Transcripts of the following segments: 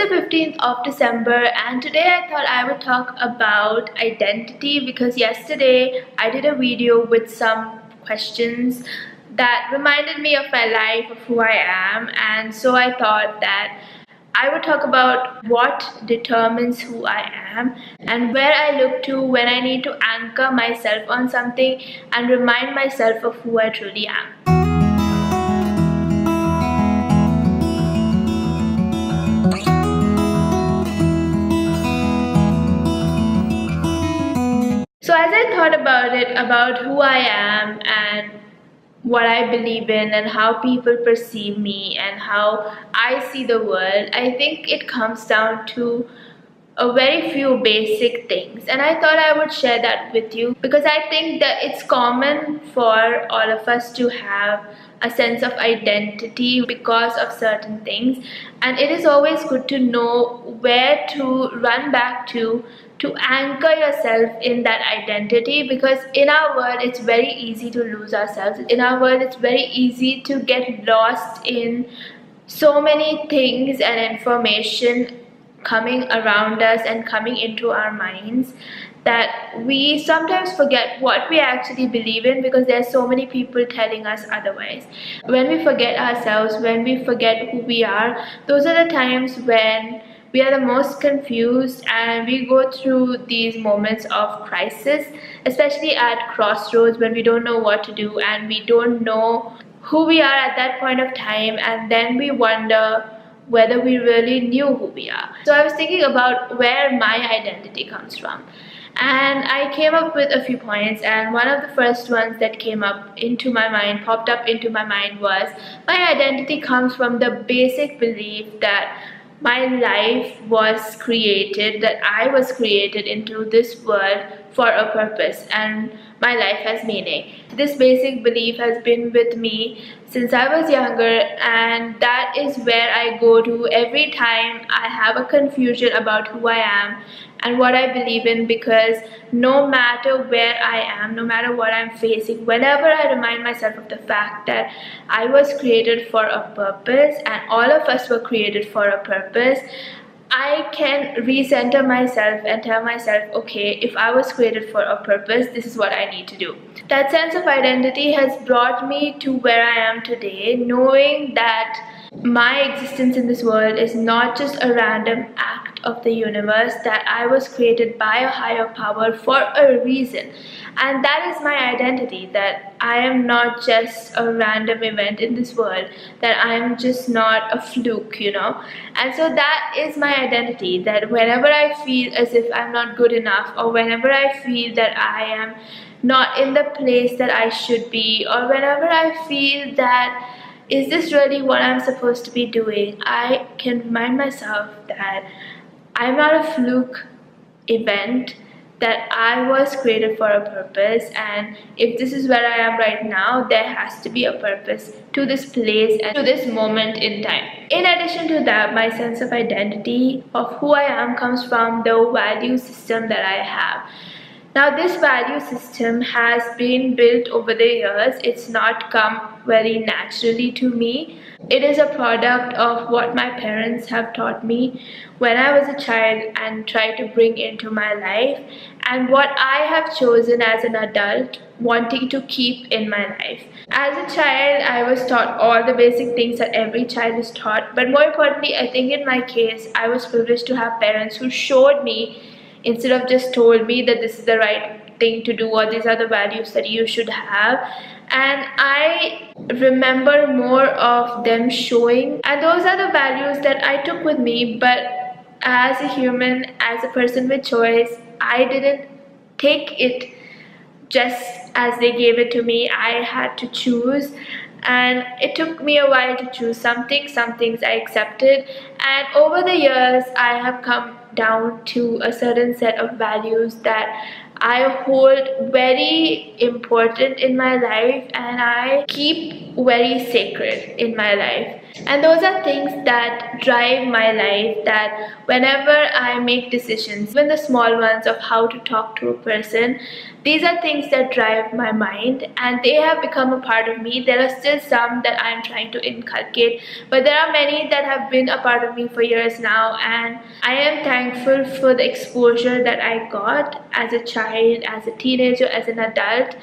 the 15th of December, and today I thought I would talk about identity because yesterday I did a video with some questions that reminded me of my life, of who I am, and so I thought that I would talk about what determines who I am and where I look to when I need to anchor myself on something and remind myself of who I truly am. So as I thought about it, about who I am and what I believe in and how people perceive me and how I see the world, I think it comes down to a very few basic things, and I thought I would share that with you because I think that it's common for all of us to have a sense of identity because of certain things, and it is always good to know where to run back to anchor yourself in that identity, because in our world it's very easy to lose ourselves. In our world it's very easy to get lost in so many things and information coming around us and coming into our minds that we sometimes forget what we actually believe in because there's so many people telling us otherwise. When we forget ourselves, when we forget who we are, those are the times when we are the most confused and we go through these moments of crisis, especially at crossroads when we don't know what to do and we don't know who we are at that point of time, and then we wonder whether we really knew who we are. So I was thinking about where my identity comes from, and I came up with a few points, and one of the first ones that came up into my mind, popped up into my mind, was my identity comes from the basic belief that my life was created, that I was created into this world for a purpose and my life has meaning. This basic belief has been with me since I was younger, and that is where I go to every time I have a confusion about who I am and what I believe in, because no matter where I am, no matter what I'm facing, whenever I remind myself of the fact that I was created for a purpose and all of us were created for a purpose, I can recenter myself and tell myself, okay, if I was created for a purpose, this is what I need to do. That sense of identity has brought me to where I am today, knowing that my existence in this world is not just a random act of the universe, that I was created by a higher power for a reason. And that is my identity, that I am not just a random event in this world, that I am just not a fluke, And so that is my identity, that whenever I feel as if I'm not good enough, or whenever I feel that I am not in the place that I should be, or whenever I feel that is this really what I'm supposed to be doing, I can remind myself that I'm not a fluke event, that I was created for a purpose, and if this is where I am right now, there has to be a purpose to this place and to this moment in time. In addition to that, my sense of identity of who I am comes from the value system that I have. Now, this value system has been built over the years. It's not come very naturally to me. It is a product of what my parents have taught me when I was a child and tried to bring into my life, and what I have chosen as an adult wanting to keep in my life. As a child, I was taught all the basic things that every child is taught, but more importantly, I think in my case, I was privileged to have parents who showed me, instead of just told me that this is the right thing to do or these are the values that you should have. And I remember more of them showing, and those are the values that I took with me. But as a human, as a person with choice, I didn't take it just as they gave it to me. I had to choose, and it took me a while to choose something. Some things I accepted, and over the years I have come down to a certain set of values that I hold very important in my life and I keep very sacred in my life. And those are things that drive my life, that whenever I make decisions, even the small ones of how to talk to a person, these are things that drive my mind and they have become a part of me. There are still some that I'm trying to inculcate, but there are many that have been a part of me for years now, and I am thankful for the exposure that I got as a child, as a teenager, as an adult,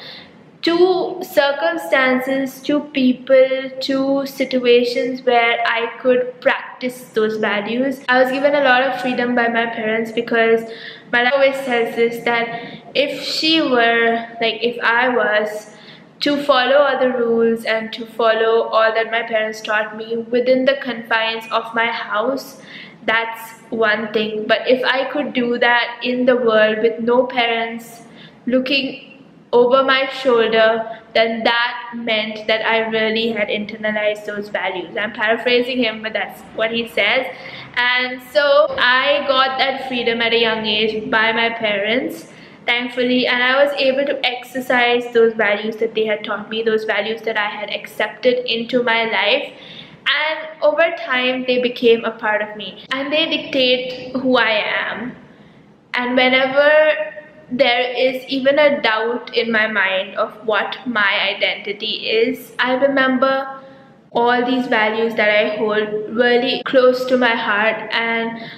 to circumstances, to people, to situations where I could practice those values. I was given a lot of freedom by my parents because my dad always says this, that if I was to follow all the rules and to follow all that my parents taught me within the confines of my house, that's one thing. But if I could do that in the world with no parents looking over my shoulder, then that meant that I really had internalized those values. I'm paraphrasing him, but that's what he says. And so I got that freedom at a young age by my parents, thankfully, and I was able to exercise those values that they had taught me, those values that I had accepted into my life. And over time, they became a part of me and they dictate who I am. And whenever there is even a doubt in my mind of what my identity is, I remember all these values that I hold really close to my heart, and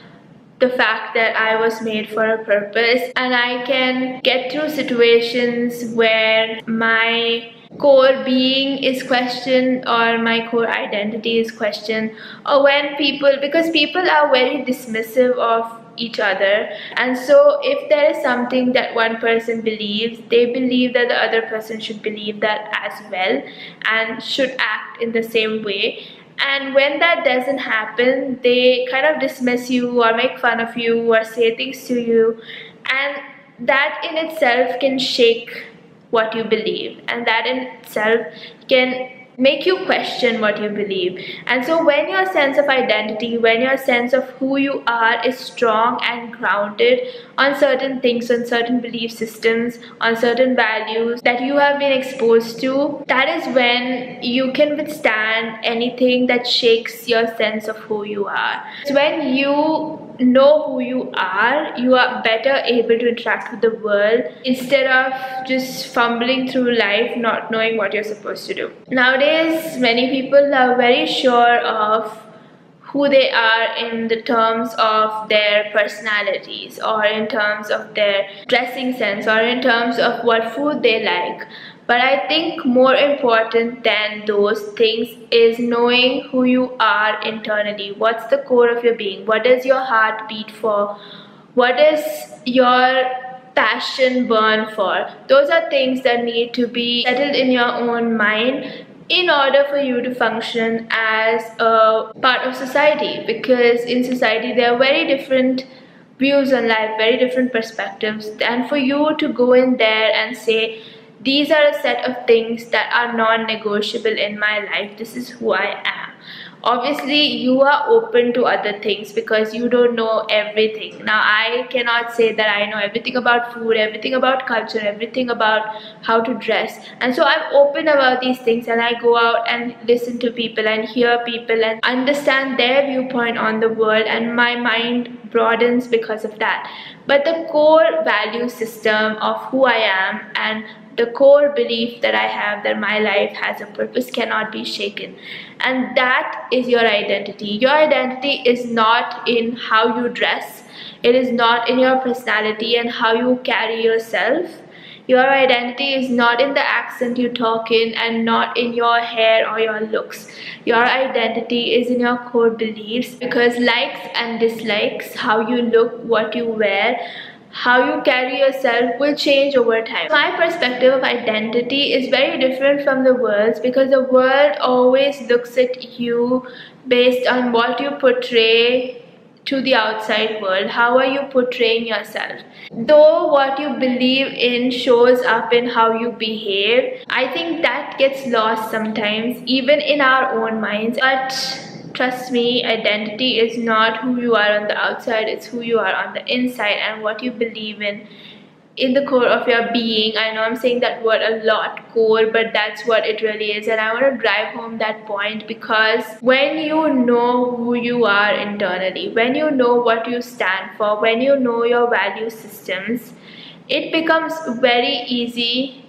the fact that I was made for a purpose, and I can get through situations where my core being is questioned or my core identity is questioned, or when because people are very dismissive of each other, and so if there is something that one person believes, they believe that the other person should believe that as well and should act in the same way. And when that doesn't happen, they kind of dismiss you or make fun of you or say things to you, and that in itself can shake what you believe, and that in itself can make you question what you believe. And so when your sense of identity, when your sense of who you are is strong and grounded on certain things, on certain belief systems, on certain values that you have been exposed to, that is when you can withstand anything that shakes your sense of who you are. So when you know who you are better able to interact with the world instead of just fumbling through life not knowing what you're supposed to do. Nowadays, many people are very sure of who they are in the terms of their personalities, or in terms of their dressing sense, or in terms of what food they like. But I think more important than those things is knowing who you are internally. What's the core of your being? What does your heart beat for? What does your passion burn for? Those are things that need to be settled in your own mind in order for you to function as a part of society, because in society there are very different views on life, very different perspectives, and for you to go in there and say, these are a set of things that are non-negotiable in my life, this is who I am. Obviously, you are open to other things because you don't know everything. Now, I cannot say that I know everything about food, everything about culture, everything about how to dress. And so I'm open about these things, and I go out and listen to people and hear people and understand their viewpoint on the world, and my mind broadens because of that. But the core value system of who I am and the core belief that I have that my life has a purpose cannot be shaken. And that is your identity. Your identity is not in how you dress. It is not in your personality and how you carry yourself. Your identity is not in the accent you talk in, and not in your hair or your looks. Your identity is in your core beliefs, because likes and dislikes, how you look, what you wear, how you carry yourself will change over time. My perspective of identity is very different from the world's, because the world always looks at you based on what you portray to the outside world. How are you portraying yourself? Though what you believe in shows up in how you behave, I think that gets lost sometimes, even in our own minds. But trust me, identity is not who you are on the outside, it's who you are on the inside, and what you believe in in the core of your being. I know I'm saying that word a lot, core, but that's what it really is. And I want to drive home that point, because when you know who you are internally, when you know what you stand for, when you know your value systems, it becomes very easy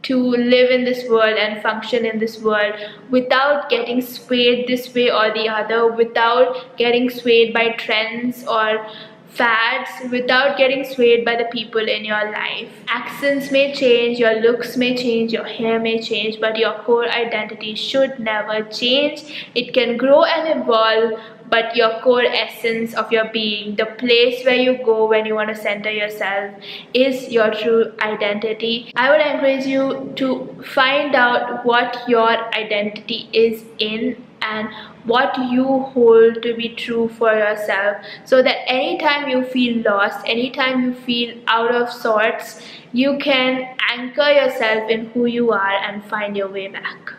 to live in this world and function in this world without getting swayed this way or the other, without getting swayed by trends or fads, without getting swayed by the people in your life. Accents may change, your looks may change, your hair may change, but your core identity should never change. It can grow and evolve, but your core essence of your being, the place where you go when you want to center yourself, is your true identity. I would encourage you to find out what your identity is in and what you hold to be true for yourself, so that anytime you feel lost, anytime you feel out of sorts, you can anchor yourself in who you are and find your way back.